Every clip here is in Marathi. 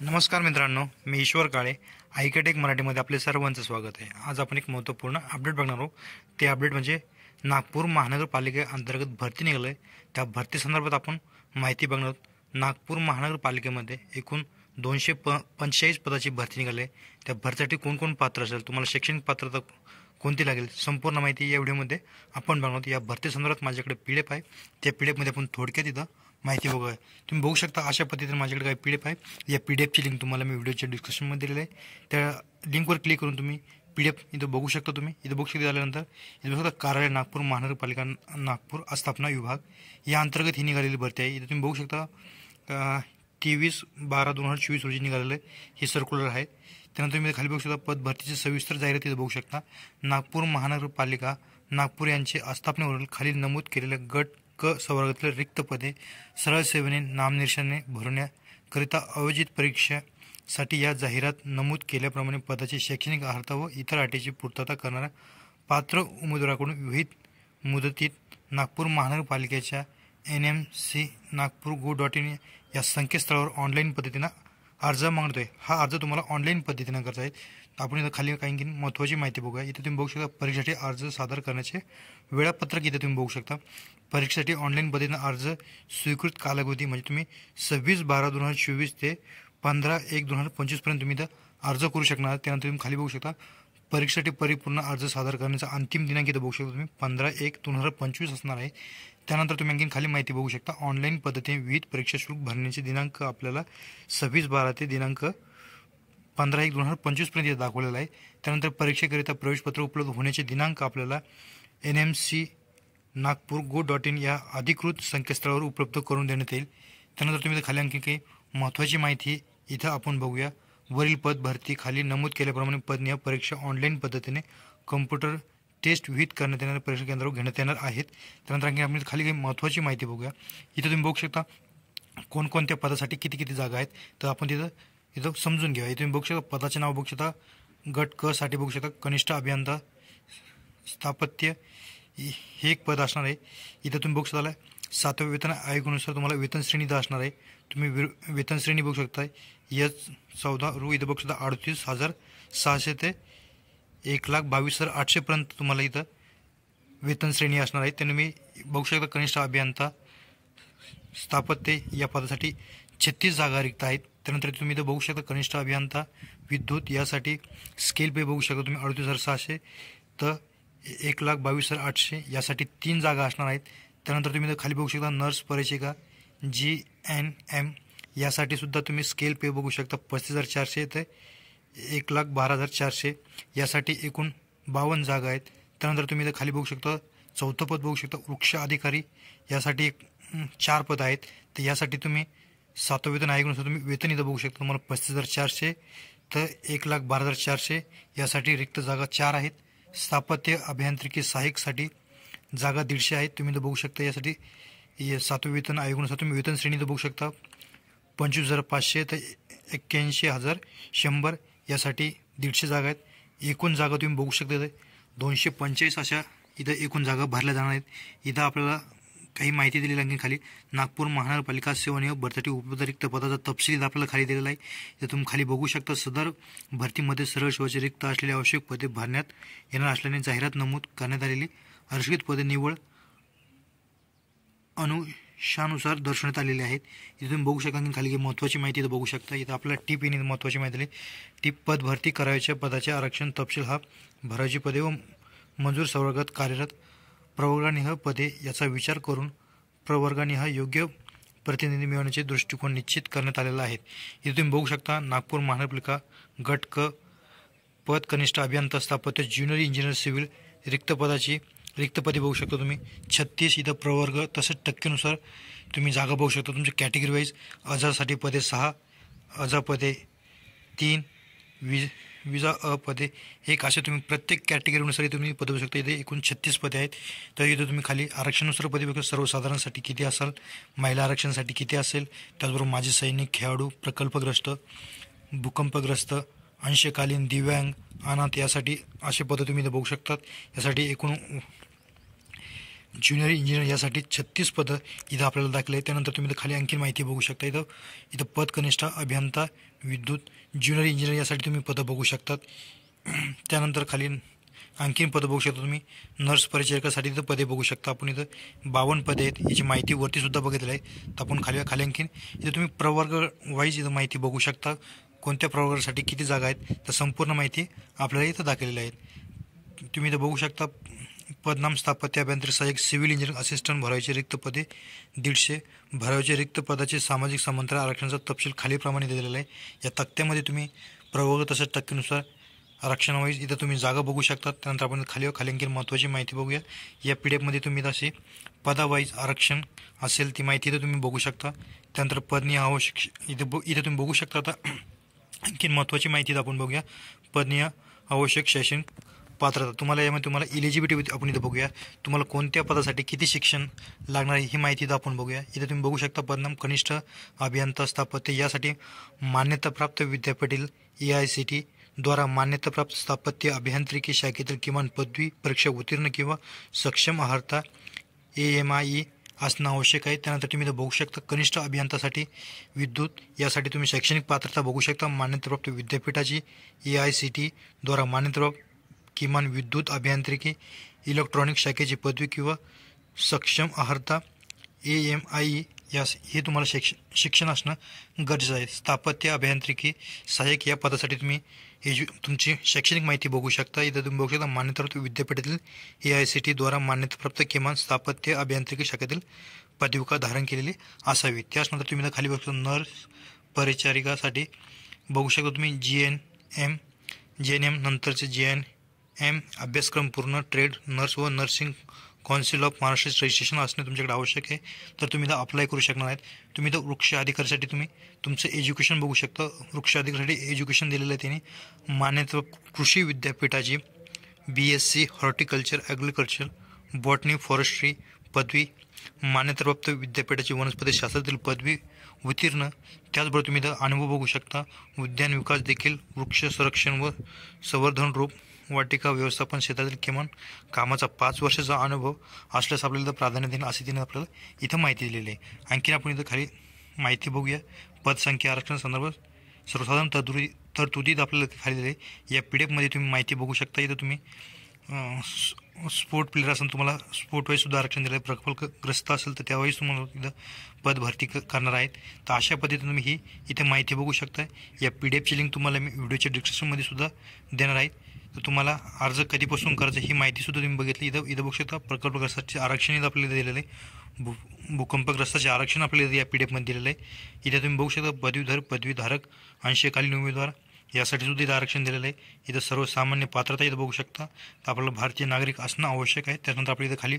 नमस्कार मित्रांनो, मी ईश्वर काळे. आयकेटेक मराठीमध्ये आपले सर्वांचं स्वागत आहे. आज आपण एक महत्त्वपूर्ण अपडेट बघणार आहोत. ते अपडेट म्हणजे नागपूर महानगरपालिकेअंतर्गत भरती निघालं आहे. त्या भरती संदर्भात आपण माहिती बघणार आहोत. नागपूर महानगरपालिकेमध्ये एकूण 245 पदाची भरती निघाली आहे. त्या भरतीसाठी कोण कोण पात्र असेल, तुम्हाला शैक्षणिक पात्रता कोणती लागेल, संपूर्ण माहिती या व्हिडिओमध्ये आपण बघणार आहोत. या भरती संदर्भात माझ्याकडे PDF आहे. त्या PDF मध्ये आपण थोडक्यात इथं माहिती बघूया. तुम्ही बघू शकता अशा पद्धतीने माझ्याकडे काही PDF आहे. या PDFची लिंक तुम्हाला मी व्हिडिओच्या डिस्क्रिप्शनमध्ये दिलेली आहे. त्या लिंकवर क्लिक करून तुम्ही PDF इथं बघू शकता. तुम्ही इथं बघू शकता. झाल्यानंतर इथं बघू शकता कार्यालय नागपूर महानगरपालिका नागपूर आस्थापना विभाग या अंतर्गत ही निघालेली भरती आहे. इथं तुम्ही बघू शकता 23/12/2024 रोजी निघालेलं हे सर्क्युलर आहे. त्यानंतर तुम्ही खाली बघू शकता पद भरतीची सविस्तर जाहिरात इथं बघू शकता. नागपूर महानगरपालिका नागपूर यांचे आस्थापनेवरील खाली नमूद केलेल्या गट क संवर्गातील रिक्त पदे सरळ सेवेने नामनिर्देशने भरण्याकरिता आयोजित परीक्षेसाठी या जाहिरात नमूद केल्याप्रमाणे पदाची शैक्षणिक अर्हता व इतर अटीची पूर्तता करणाऱ्या पात्र उमेदवाराकडून विहित मुदतीत नागपूर महानगरपालिकेच्या NMC Nagpur.go.in या संकेतस्थळावर ऑनलाईन पद्धतीनं अर्ज मागतोय. हा अर्ज तुम्हाला ऑनलाईन पद्धतीनं करता येईल. आपण इथं खाली काही महत्त्वाची माहिती बघूया. इथे तुम्ही बघू शकता परीक्षेसाठी अर्ज सादर करण्याचे वेळापत्रक इथे तुम्ही बघू शकता. परीक्षेसाठी ऑनलाईन पद्धतीनं अर्ज स्वीकृत कालावधी म्हणजे तुम्ही 26/12/2024 ते 15/1/2025 पर्यंत तुम्ही इथं अर्ज करू शकणार. त्यानंतर तुम्ही खाली बघू शकता परीक्षेसाठी परिपूर्ण अर्ज सादर करण्याचा अंतिम दिनांक इथं बघू शकता तुम्ही 15/1/2025 असणार आहे. त्यानंतर तुम्ही आणखी खाली माहिती बघू शकता ऑनलाईन पद्धतीने विविध परीक्षा शुल्क भरण्याचे दिनांक आपल्याला 26/12 ते दिनांक 15/1/2025 पर्यंत दाखवलेला आहे. त्यानंतर परीक्षेकरिता प्रवेशपत्र उपलब्ध होण्याचे दिनांक आपल्याला NMC Nagpur.go.in या अधिकृत संकेतस्थळावर उपलब्ध करून देण्यात येईल. त्यानंतर तुम्ही खाली आणखी काही महत्त्वाची माहिती इथं आपण बघूया. वरील पद भरती खाली नमूद केल्याप्रमाणे पदनीय परीक्षा ऑनलाईन पद्धतीने कम्प्युटर टेस्ट विहित करण्यात येणाऱ्या परीक्षा केंद्रावर घेण्यात येणार आहेत. त्यानंतर आणखी आपण खाली काही महत्त्वाची माहिती बघूया. इथं तुम्ही बघू शकता कोणकोणत्या पदासाठी किती किती जागा आहेत. तर आपण इथं समजून घ्या. इथे तुम्ही बघू शकता पदाचे नाव बघू शकता. गट क साठी बघू शकता कनिष्ठ अभियंता स्थापत्य हे एक पद असणार आहे. इथं तुम्ही बघू शकता 7व्या वेतन आयोगानुसार तुम्हाला वेतन श्रेणी इथं असणार आहे. तुम्ही वेतन श्रेणी बघू शकता H14 रु. इथं बघू शकता 38,600 ते 1,22,800 पर्यंत तुम्हाला इथं वेतन श्रेणी असणार आहे. त्याने मी बघू शकता कनिष्ठ अभियंता स्थापत्य या पदासाठी 36 जागा रिक्त आहेत. त्यानंतर तुम्ही इथं बघू शकता कनिष्ठ अभियंता विद्युत यासाठी स्केल पे बघू शकता तुम्ही 38,600 तर 1,22,800 यासाठी 3 जागा असणार आहेत. त्यानंतर तुम्ही इथं खाली बघू शकता नर्स परिचारिका GNM यासाठी सुद्धा तुम्ही स्केल पे बघू शकता 35,400 ते 1,12,400 यासाठी एकूण 52 जागा आहेत. त्यानंतर तुम्ही इथं खाली बघू शकता 4थं पद बघू शकता वृक्ष अधिकारी यासाठी 4 पद आहेत. तर यासाठी तुम्ही 7व्या वेतन आयोगानुसार तुम्ही वेतन इथं बघू शकता तुम्हाला 35,400 तर 1,12,400 यासाठी रिक्त जागा 4 आहेत. स्थापत्य अभियांत्रिकी सहाय्यकसाठी जागा 150 आहेत. तुम्ही इथं बघू शकता यासाठी 7व्या वेतन आयोगानुसार तुम्ही वेतन श्रेणी इथं बघू शकता 25,500 तर 81,100 यासाठी 150 जागा आहेत. एकूण जागा तुम्ही बघू शकता इथे 245 अशा इथं एकूण जागा भरल्या जाणार आहेत. इथं आपल्याला काही माहिती दिलेली आहे. खाली नागपूर महानगरपालिका सेवा नियोग भरतीसाठी उपलब्ध रिक्त पदाचा तपशील आपल्याला खाली दिलेला आहे. इथं तुम्ही खाली बघू शकता सदर भरतीमध्ये सरळ सेवेचे रिक्त असलेली आवश्यक पदे भरण्यात येणार असल्याने जाहिरात नमूद करण्यात आलेली आरक्षित पदे निवड अनुसार दर्शवण्यात आलेले आहेत. इथे तुम्ही बघू शकता की खाली महत्त्वाची माहिती इथं बघू शकता. इथं आपल्याला टीप येणे महत्त्वाची माहिती दिली. टीप पद भरती करायच्या पदाचे आरक्षण तपशील हा भरायची पदे व मंजूर संवर्गात कार्यरत प्रवर्गानिहाय पदे याचा विचार करून प्रवर्गानिहाय योग्य प्रतिनिधी मिळवण्याचे दृष्टिकोन निश्चित करण्यात आलेला आहे. इथे तुम्ही बघू शकता नागपूर महानगरपालिका गट क पद कनिष्ठ अभियंता स्थापत्य ज्युनियर इंजिनियर सिव्हिल रिक्त पदे बघू शकता तुम्ही 36. इथं प्रवर्ग तसंच टक्केनुसार तुम्ही जागा बघू शकता. तुमच्या कॅटेगरी वाईज अजासाठी पदे 6 अजा पदे 3 विजा अ पदे 1 असे तुम्ही प्रत्येक कॅटेगरीनुसार तुम्ही पदे बघू शकता. इथे एकूण 36 पदे आहेत. तर इथं तुम्ही खाली आरक्षणानुसार पदे बघू. सर्वसाधारणसाठी किती असेल, महिला आरक्षणासाठी किती असेल, त्याचबरोबर माजी सैनिक, खेळाडू, प्रकल्पग्रस्त, भूकंपग्रस्त, अंशकालीन, दिव्यांग, अनाथ यासाठी असे पदे तुम्ही इथं बघू शकतात. यासाठी एकूण ज्युनियर इंजिनियर यासाठी 36 पदं इथं आपल्याला दाखले आहे. त्यानंतर तुम्ही इथं खाली आणखी माहिती बघू शकता. इथं पद कनिष्ठ अभियंता विद्युत ज्युनियर इंजिनियर यासाठी तुम्ही पदं बघू शकतात. त्यानंतर खाली आणखीन पदं बघू शकता तुम्ही. नर्स परिचारिकासाठी इथं पदे बघू शकता. आपण इथं 52 पदे आहेत, याची माहिती वरतीसुद्धा बघितली आहे. तर आपण खाली आणखीन इथं तुम्ही प्रवर्ग वाईज इथं माहिती बघू शकता. कोणत्या प्रवर्गासाठी किती जागा आहेत तर संपूर्ण माहिती आपल्याला इथं दाखवलेली आहे. तुम्ही इथं बघू शकता. पदनाम स्थापत्य अभियांत्रिक सहाय्यक सिव्हिल इंजिनिअरिंग असिस्टंट भरायचे रिक्त पदे 150. भरायचे रिक्त पदाचे सामाजिक समांतर आरक्षणाचा तपशील खालीलप्रमाणे दिलेला आहे. या तक्त्यामध्ये तुम्ही प्रवर्ग तसंच टक्केनुसार आरक्षणावाईज इथं तुम्ही जागा बघू शकता. त्यानंतर आपण खाली आणखी महत्त्वाची माहिती बघूया. या PDF मध्ये तुम्ही असे पदावाईज आरक्षण असेल ती माहिती इथं तुम्ही बघू शकता. त्यानंतर पदनीय आवश्यक इथं तुम्ही बघू शकता. आता आणखी महत्त्वाची माहिती आपण बघूया. पदनीय आवश्यक शैक्षणिक पात्रता तुम्हाला यामध्ये इलिजिबिलिटी आपण इथं बघूया. तुम्हाला कोणत्या पदासाठी किती शिक्षण लागणार आहे ही माहिती इथं आपण बघूया. इथं तुम्ही बघू शकता. पदनाम कनिष्ठ अभियंता स्थापत्य यासाठी मान्यताप्राप्त विद्यापीठातील AICTE द्वारा मान्यताप्राप्त स्थापत्य अभियांत्रिकी शाखेतील किमान पदवी परीक्षा उत्तीर्ण किंवा सक्षम अर्हता AMIE असणं आवश्यक आहे. त्यानंतर तुम्ही इथं बघू शकता. कनिष्ठ अभियंतासाठी विद्युत यासाठी तुम्ही शैक्षणिक पात्रता बघू शकता. मान्यताप्राप्त विद्यापीठाची AICTE द्वारा मान्यताप्राप्त किमान विद्युत अभियांत्रिकी इलेक्ट्रॉनिक शाखेची पदवी किंवा सक्षम अर्हता AMIE हे तुम्हाला शिक्षण असणं गरजेचं आहे. स्थापत्य अभियांत्रिकी सहाय्यक या पदासाठी तुम्ही तुमची शैक्षणिक माहिती बघू शकता. इथं तुम्ही बघू शकता. मान्यताप्राप्त विद्यापीठातील AICTE द्वारा मान्यताप्राप्त किमान स्थापत्य अभियांत्रिकी शाखेतील पदविका धारण केलेली असावी. त्याचनंतर तुम्ही खाली बघू शकता. नर्स परिचारिकासाठी बघू शकता तुम्ही JNM नंतरचे JNM अभ्यासक्रम पूर्ण ट्रेड नर्स व nursing council of Maharashtra registration असणे तुमच्याकडे आवश्यक आहे. तर तुम्ही इथं अप्लाय करू शकणार आहेत. तुम्ही इथं वृक्ष अधिकाऱ्यासाठी तुम्ही तुमचं एज्युकेशन बघू शकता. वृक्ष अधिकाऱ्यासाठी एज्युकेशन दिलेलं आहे त्यांनी. मान्यता कृषी विद्यापीठाची BSc horticulture agriculture botany forestry पदवी. मान्यताप्राप्त विद्यापीठाची वनस्पती शास्त्रातील पदवी उत्तीर्ण. त्याचबरोबर तुम्ही इथं अनुभव बघू शकता. उद्यान विकास देखील वृक्ष संरक्षण व संवर्धन रोप वाटिका व्यवस्थापन क्षेत्रातील किमान कामाचा 5 वर्षाचा अनुभव असल्यास आपल्याला प्राधान्य देणं असे तिने आपल्याला इथं माहिती दिलेली आहे. आणखीन आपण इथं खाली माहिती बघूया. पदसंख्या आरक्षण संदर्भात सर्वसाधारण तरतुदीत आपल्याला खाली दिले. या PDF मध्ये तुम्ही माहिती बघू शकता. इथं तुम्ही स्पोर्ट प्लेअर असेल तुम्हाला स्पोर्ट वाईजसुद्धा आरक्षण दिलं आहे. प्रकल्पग्रस्त असेल तर त्यावेळेस तुम्हाला इथं पद भरती करणार आहेत. तर अशा पद्धतीने तुम्ही इथे माहिती बघू शकता. या PDF ची लिंक तुम्हाला मी व्हिडिओच्या डिस्क्रिप्शनमध्ये सुद्धा देणार आहे. तर तुम्हाला अर्ज कधीपासून करायचं ही माहितीसुद्धा तुम्ही बघितली. इथं बघू शकता. प्रकल्पग्रस्ताचे आरक्षण इथं आपल्याला दिलेलं आहे. भूकंपग्रस्ताचे आरक्षण आपल्याला या PDF मध्ये दिलेलं आहे. इथं तुम्ही बघू शकता. पदवीधारक अंशकालीन उमेदवार यासाठी सुद्धा इथं आरक्षण दिलेलं आहे. इथं सर्वसामान्य पात्रता इथं बघू शकता. तर आपल्याला भारतीय नागरिक असणं आवश्यक आहे. त्यानंतर आपल्या इथं खाली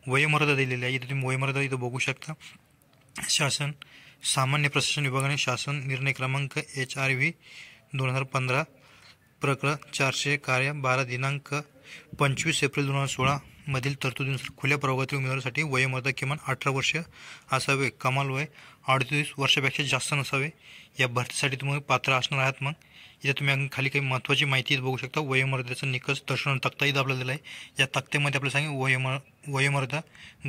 वयोमर्यादा दिलेली आहे. इथं तुम्ही वयोमर्यादा इथं बघू शकता. शासन सामान्य प्रशासन विभागाने शासन निर्णय क्रमांक HRV 2015 प्रकरण 400 कार्य 12 दिनांक 25 एप्रिल 2016 मधील तरतुदीनुसार खुल्या प्रवर्गातील उमेदवारासाठी वयोमर्यादा किमान 18 वर्ष असावे. कमाल वय 38 वर्षापेक्षा जास्त नसावे. या भरतीसाठी तुम्ही पात्र असणार आहात. मग इथं तुम्ही खाली काही महत्त्वाची माहिती बघू शकता. वयोमर्यादेचा निकष दर्शवून तक्ता इथं आपल्याला दिला आहे. या तक्त्यामध्ये आपल्याला सांगितलं वयोमर्यादा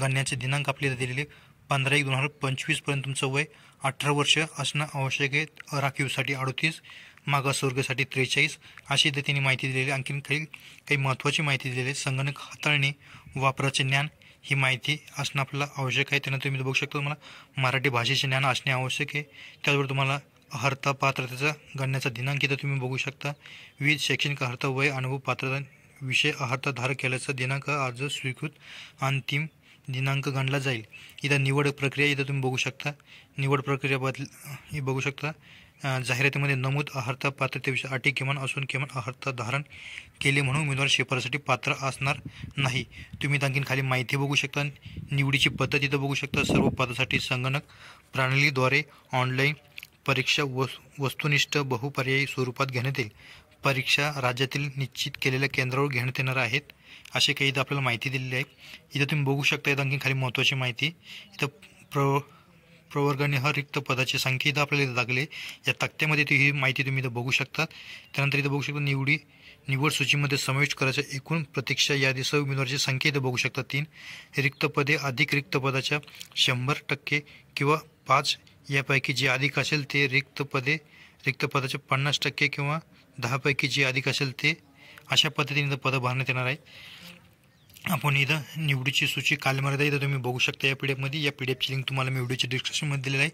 गणण्याचे दिनांक आपल्याला दिलेले 15/1/2025 पर्यंत तुमचं वय 18 वर्ष असणं आवश्यक आहे. राखीवसाठी 38 मागासवर्गासाठी 43 अशी इथे त्यांनी माहिती दिलेली. आणखीन काही महत्त्वाची माहिती दिलेली आहे. संगणक हाताळणी वापराचे ज्ञान ही माहिती असणं आपल्याला आवश्यक आहे. त्यानंतर तुम्ही बघू शकता. तुम्हाला मराठी भाषेचे ज्ञान असणे आवश्यक आहे. त्याचबरोबर तुम्हाला अर्हता पात्रतेचा गणण्याचा दिनांक इथं तुम्ही बघू शकता. विविध शैक्षणिक अर्हता वय अनुभव पात्रता विषय अर्हता धारक केल्याचा दिनांक अर्ज स्वीकृत अंतिम दिनांक गणला जाईल. इथं निवड प्रक्रिया इथं तुम्ही बघू शकता. निवड प्रक्रिया ही बघू शकता. जाहिरातीमध्ये नमूद अर्हता पात्रतेविषयी अटी किमान असून किमान अर्हता धारण केले म्हणून उमेदवार शिफारसीसाठी पात्र असणार नाही. तुम्ही आणखीन खाली माहिती बघू शकता. निवडीची पद्धत इथं बघू शकता. सर्व पदासाठी संगणक प्रणालीद्वारे ऑनलाईन परीक्षा वस्तुनिष्ठ बहुपर्यायी स्वरूपात घेण्यात येईल. परीक्षा राज्यातील निश्चित केलेल्या केंद्रावर घेण्यात येणार आहेत. असे काही इथं आपल्याला माहिती दिलेली आहे. इथं तुम्ही बघू शकता. इथं आणखी खाली महत्त्वाची माहिती. इथं प्रवर्गाने हा रिक्त पदाची संख्या इथं आपल्याला इथं दाखवली. या तक्त्यामध्ये ही माहिती तुम्ही इथं बघू शकता. त्यानंतर इथं बघू शकता निवड सूचीमध्ये समाविष्ट करायच्या एकूण प्रतीक्षा यादीसह उमेदवाराची संख्या इथं बघू शकता 3. रिक्त पदे अधिक रिक्त पदाच्या 100% किंवा 5 यापैकी जे अधिक असेल ते रिक्त पदाच्या 50% किंवा 10 पैकी जे अधिक असेल ते अशा पद्धतीने पदं भरण्यात येणार आहे. आपण इथं निवडीची सूची कालमर्यादा इथं तुम्ही बघू शकता या PDF या PDFची लिंक तुम्हाला मी व्हिडिओच्या डिस्क्रिप्शनमध्ये दिलेलं आहे.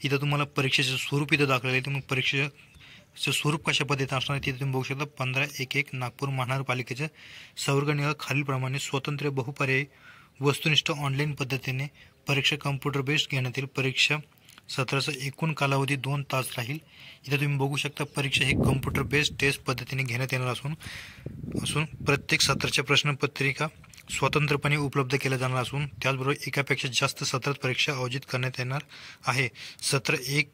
इथं तुम्हाला परीक्षेचं स्वरूप इथं दाखवलेलं आहे. तुम्ही परीक्षेचं स्वरूप कशा पद्धतीने असणार तिथे तुम्ही बघू शकता. 15/1/1 नागपूर महानगरपालिकेचं संवर्ग निकाल खालीलप्रमाणे स्वतंत्र बहुपर्यायी वस्तुनिष्ठ ऑनलाईन पद्धतीने परीक्षा कम्प्युटर बेस्ड घेण्यात येईल. परीक्षा सत्राचा एकूण कालावधी 2 तास राहील. इथं तुम्ही बघू शकता परीक्षा ही कम्प्युटर बेस्ड टेस्ट पद्धतीने घेण्यात येणार असून प्रत्येक सत्राच्या प्रश्नपत्रिका स्वतंत्रपणे उपलब्ध केल्या जाणार असून त्याचबरोबर एकापेक्षा जास्त सत्रात परीक्षा आयोजित करण्यात येणार आहे. सत्र 1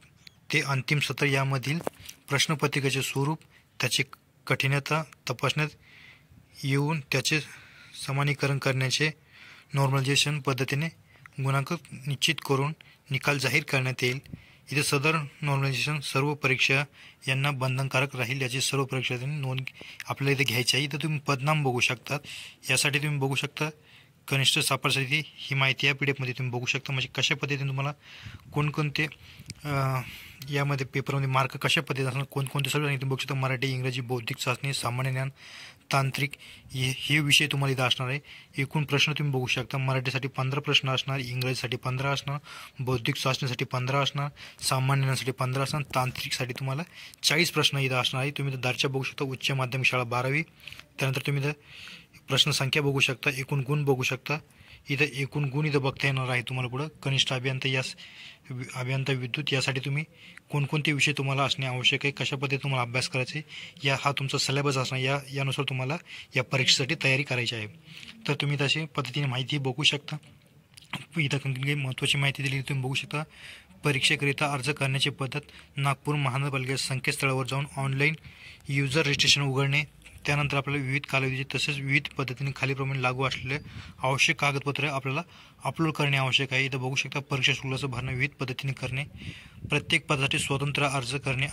ते अंतिम सत्र यामधील प्रश्नपत्रिकेचे स्वरूप त्याची कठीणता तपासण्यात येऊन त्याचे समानीकरण करण्याचे नॉर्मलायझेशन पद्धतीने गुणांक निश्चित करून निकाल जाहीर करण्यात येईल. इथे सदर नॉर्मलायझेशन सर्व परीक्षा यांना बंधनकारक राहील याची सर्व परीक्षार्थ्यांनी नोंद आपल्याला इथे घ्यायची आहे. इथं तुम्ही पदनाम बघू शकता. यासाठी तुम्ही बघू शकता कनिष्ठ सापडसाठी ही माहिती या PDF तुम्ही बघू शकता. म्हणजे कशा पद्धतीने तुम्हाला कोणकोणते यामध्ये पेपरमध्ये मार्क कशा पद्धतीने असणार कोणकोणते सर्व तुम्ही बघू शकता. मराठी, इंग्रजी, बौद्धिक चाचणी, सामान्य ज्ञान, तांत्रिक हे विषय तुम्हाला इथं असणार आहे. एकूण प्रश्न तुम्ही बघू शकता. मराठीसाठी 15 प्रश्न असणार, इंग्रजीसाठी 15 असणार, बौद्धिक चाचणीसाठी 15 असणार, सामान्य ज्ञानासाठी 15 असणार, तांत्रिकसाठी तुम्हाला 40 प्रश्न इथं असणार आहे. तुम्ही इथं दर्जा बघू शकता. उच्च माध्यमिक शाळा 12वी. त्यानंतर तुम्ही इथं प्रश्न संख्या बघू शकता. एकूण गुण बघू शकता. इथं एकूण गुण इथं बघता येणार आहे तुम्हाला पुढं. कनिष्ठ अभियंता विद्युत यासाठी तुम्ही कोणकोणते विषय तुम्हाला असणे आवश्यक आहे, कशा पद्धतीने तुम्हाला अभ्यास करायचे हा तुमचा सिलेबस असणार. यानुसार तुम्हाला या परीक्षेसाठी तयारी करायची आहे. तर तुम्ही तशी पद्धतीने माहिती बघू शकता. इथं काही महत्त्वाची माहिती दिली तुम्ही बघू शकता. परीक्षेकरिता अर्ज करण्याची पद्धत नागपूर महानगरपालिकेच्या संकेतस्थळावर जाऊन ऑनलाईन युजर रजिस्ट्रेशन उघडणे. त्यानंतर आपल्याला विविध कालावधी तसेच विविध पद्धतीने खालीप्रमाणे लागू असलेले आवश्यक कागदपत्रे आपल्याला अपलोड करणे आवश्यक आहे. इथं बघू शकता परीक्षा शुल्काचं भरणं विविध पद्धतीने करणे, प्रत्येक पदासाठी स्वतंत्र अर्ज करणे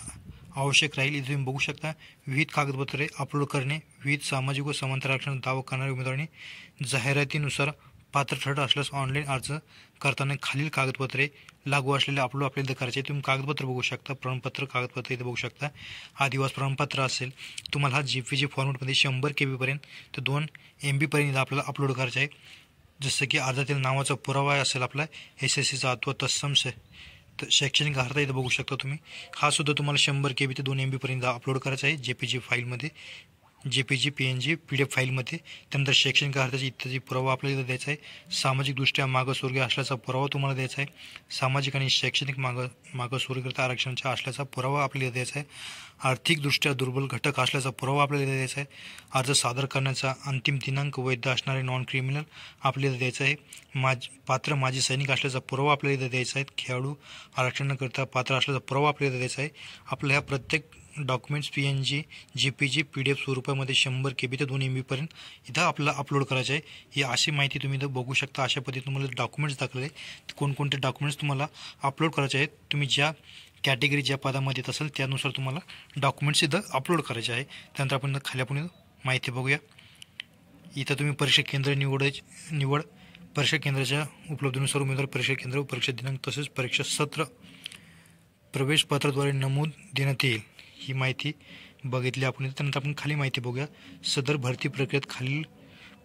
आवश्यक राहील. इथे तुम्ही बघू शकता विविध कागदपत्रे अपलोड करणे. विविध सामाजिक व समांतर आरक्षण दावा करणाऱ्या उमेदवारांनी जाहिरातीनुसार पात्र ठरत असल्यास ऑनलाईन अर्ज करताना खालील कागदपत्रे लागू असलेले अपलोड आपल्याला करायचे. तुम्ही कागदपत्र बघू शकता. प्रमाणपत्र कागदपत्र इथे बघू शकता. आदिवास प्रमाणपत्र असेल तुम्हाला हा JPG फॉर्मॅटमध्ये 100 KB पर्यंत तर 2 MB पर्यंत आपल्याला अपलोड करायचे आहे. जसं की अर्जातील नावाचा पुरावा असेल आपला SSCचा अथवा तत्सम शैक्षणिक अर्हता इथं बघू शकता तुम्ही. हा सुद्धा तुम्हाला 100 KB ते 2 MB पर्यंत अपलोड करायचा आहे JPG फाईलमध्ये, JPG PNG PDF फाईलमध्ये. त्यानंतर शैक्षणिक अर्हतेचा इत्यादी पुरावा आपल्याला इथं द्यायचा आहे. सामाजिकदृष्ट्या मागासवर्गीय असल्याचा पुरावा तुम्हाला द्यायचा आहे. सामाजिक आणि शैक्षणिक मागासवर्गीय आरक्षणाचा असल्याचा पुरावा आपल्याला द्यायचा आहे. आर्थिकदृष्ट्या दुर्बल घटक असल्याचा पुरावा आपल्याला द्यायचा आहे. अर्ज सादर करण्याचा अंतिम दिनांक वैध असणारे नॉन क्रिमिनल आपल्याला द्यायचा आहे. पात्र माजी सैनिक असल्याचा पुरावा आपल्याला इथं द्यायचा आहे. खेळाडू आरक्षणाकरिता पात्र असल्याचा पुरावा आपल्याला द्यायचा आहे. आपल्या ह्या प्रत्येक डॉक्युमेंट्स PNG JPG PDF स्वरूपामध्ये 100 KB ते 2 MB पर्यंत इथं आपल्याला अपलोड करायचं आहे. ही अशी माहिती तुम्ही इथं बघू शकता. अशा पद्धतीने तुम्हाला डॉक्युमेंट्स दाखवले कोणकोणते डॉक्युमेंट्स तुम्हाला अपलोड करायचे आहेत. तुम्ही ज्या कॅटेगरी ज्या पदामध्ये येत असेल त्यानुसार तुम्हाला डॉक्युमेंट्स इथं अपलोड करायचे आहे. त्यानंतर आपण खाली आपण माहिती बघूया. इथं तुम्ही परीक्षा केंद्र निवड परीक्षा केंद्राच्या उपलब्धीनुसार उमेदवार परीक्षा केंद्र व परीक्षा दिनांक तसेच परीक्षा सत्र प्रवेशपत्राद्वारे नमूद देण्यात येईल. ही माहिती बघितली आपण. त्यानंतर आपण खाली माहिती बघूया. सदर भरती प्रक्रियेत खालील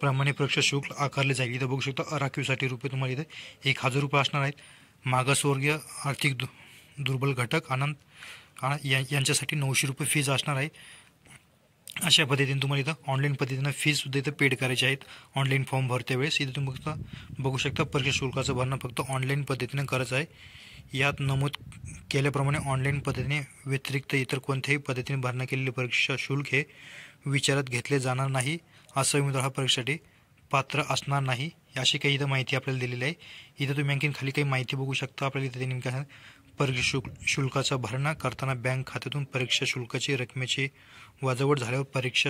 प्रमाणे परीक्षा शुल्क आकारले जाईल. इथं बघू शकता राखीवसाठी रुपये तुम्हाला इथं 1000 रुपये असणार आहेत. मागासवर्गीय आर्थिक दुर्बल घटक यांच्यासाठी 900 रुपये फीज असणार आहे. अशा पद्धतीने तुम्हाला इथं ऑनलाईन पद्धतीनं फीजसुद्धा इथं पेड करायची आहेत. ऑनलाईन फॉर्म भरते वेळेस इथं तुम्ही बघू शकता परीक्षा शुल्काचं भरणं फक्त ऑनलाईन पद्धतीने करायचं आहे. यात नमूद केल्याप्रमाणे ऑनलाईन पद्धतीने व्यतिरिक्त इतर कोणत्याही पद्धतीने भरणा केलेले परीक्षा शुल्क हे विचारात घेतले जाणार नाही. असा उमेदवार हा परीक्षेसाठी पात्र असणार नाही. अशी काही इथं माहिती आपल्याला दिलेली आहे. इथं तुम्ही आणखीन खाली काही माहिती बघू शकता. आपल्याला इथं नेमकं परीक्षा शुल्काचा भरणा करताना बँक खात्यातून परीक्षा शुल्काची रकमेची वजावट झाल्यावर परीक्षा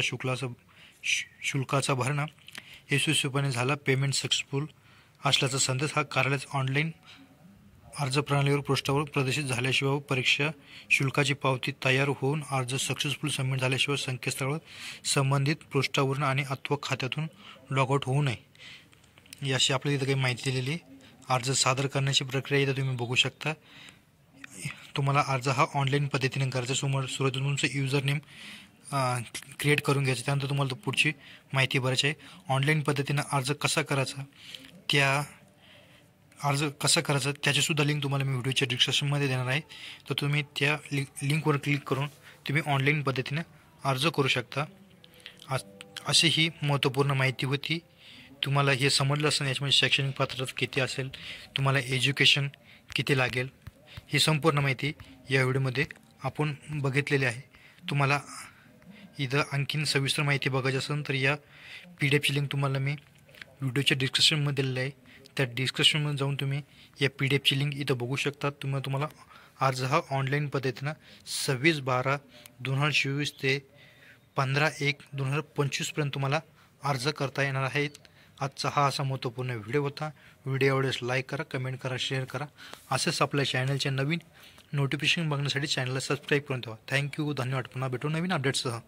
शुल्काचा भरणा यशस्वीपणे झाला, पेमेंट सक्सेसफुल असल्याचा संदेश हा कार्यालयात ऑनलाईन अर्ज प्रणालीवर पृष्ठावर प्रदर्शित झाल्याशिवाय परीक्षा शुल्काची पावती तयार होऊन अर्ज सक्सेसफुल सबमिट झाल्याशिवाय संकेतस्थळावर संबंधित पृष्ठावरून आणि अथवा खात्यातून लॉगआउट होऊ नये याची आपल्याला इथं काही माहिती दिलेली. अर्ज सादर करण्याची प्रक्रिया इथं तुम्ही बघू शकता. तुम्हाला अर्ज हा ऑनलाईन पद्धतीने करायचा. सुरुवातीला तुमचं युजर नेम क्रिएट करून घ्यायचं. त्यानंतर तुम्हाला पुढची माहिती भरायची आहे. ऑनलाईन पद्धतीनं अर्ज कसा करायचा त्याचीसुद्धा लिंक तुम्हाला मी व्हिडिओच्या डिस्क्रिप्शनमध्ये देणार आहे. तर तुम्ही त्या लिंकवर क्लिक करून तुम्ही ऑनलाईन पद्धतीने अर्ज करू शकता. अशी ही महत्त्वपूर्ण माहिती होती. तुम्हाला हे समजलं असेल याच्यामध्ये शैक्षणिक पात्रता किती असेल, तुम्हाला एज्युकेशन किती लागेल, ही संपूर्ण माहिती या व्हिडिओमध्ये आपण बघितलेली आहे. तुम्हाला इथं आणखीन सविस्तर माहिती बघायची असेल तर या PDF ची लिंक तुम्हाला मी व्हिडिओच्या डिस्क्रिप्शनमध्ये दिलेली आहे. त्या डिस्क्रिप्शनमध्ये जाऊन तुम्ही या PDF ची लिंक इथं बघू शकता. तुम्हाला अर्ज हा ऑनलाईन पद्धतीनं 26/12/2024 ते 15/1/2025 तुम्हाला अर्ज करता येणार आहेत. आजचा हा असा महत्त्वपूर्ण व्हिडिओ होता. व्हिडिओ आवडल्यास लाईक करा, कमेंट करा, शेअर करा. असेच आपल्या चॅनलचे नवीन नोटिफिकेशन बघण्यासाठी चॅनलला सबस्क्राईब करून ठेवा. थँक्यू, धन्यवाद. पुन्हा भेटू नवीन अपडेट्ससह.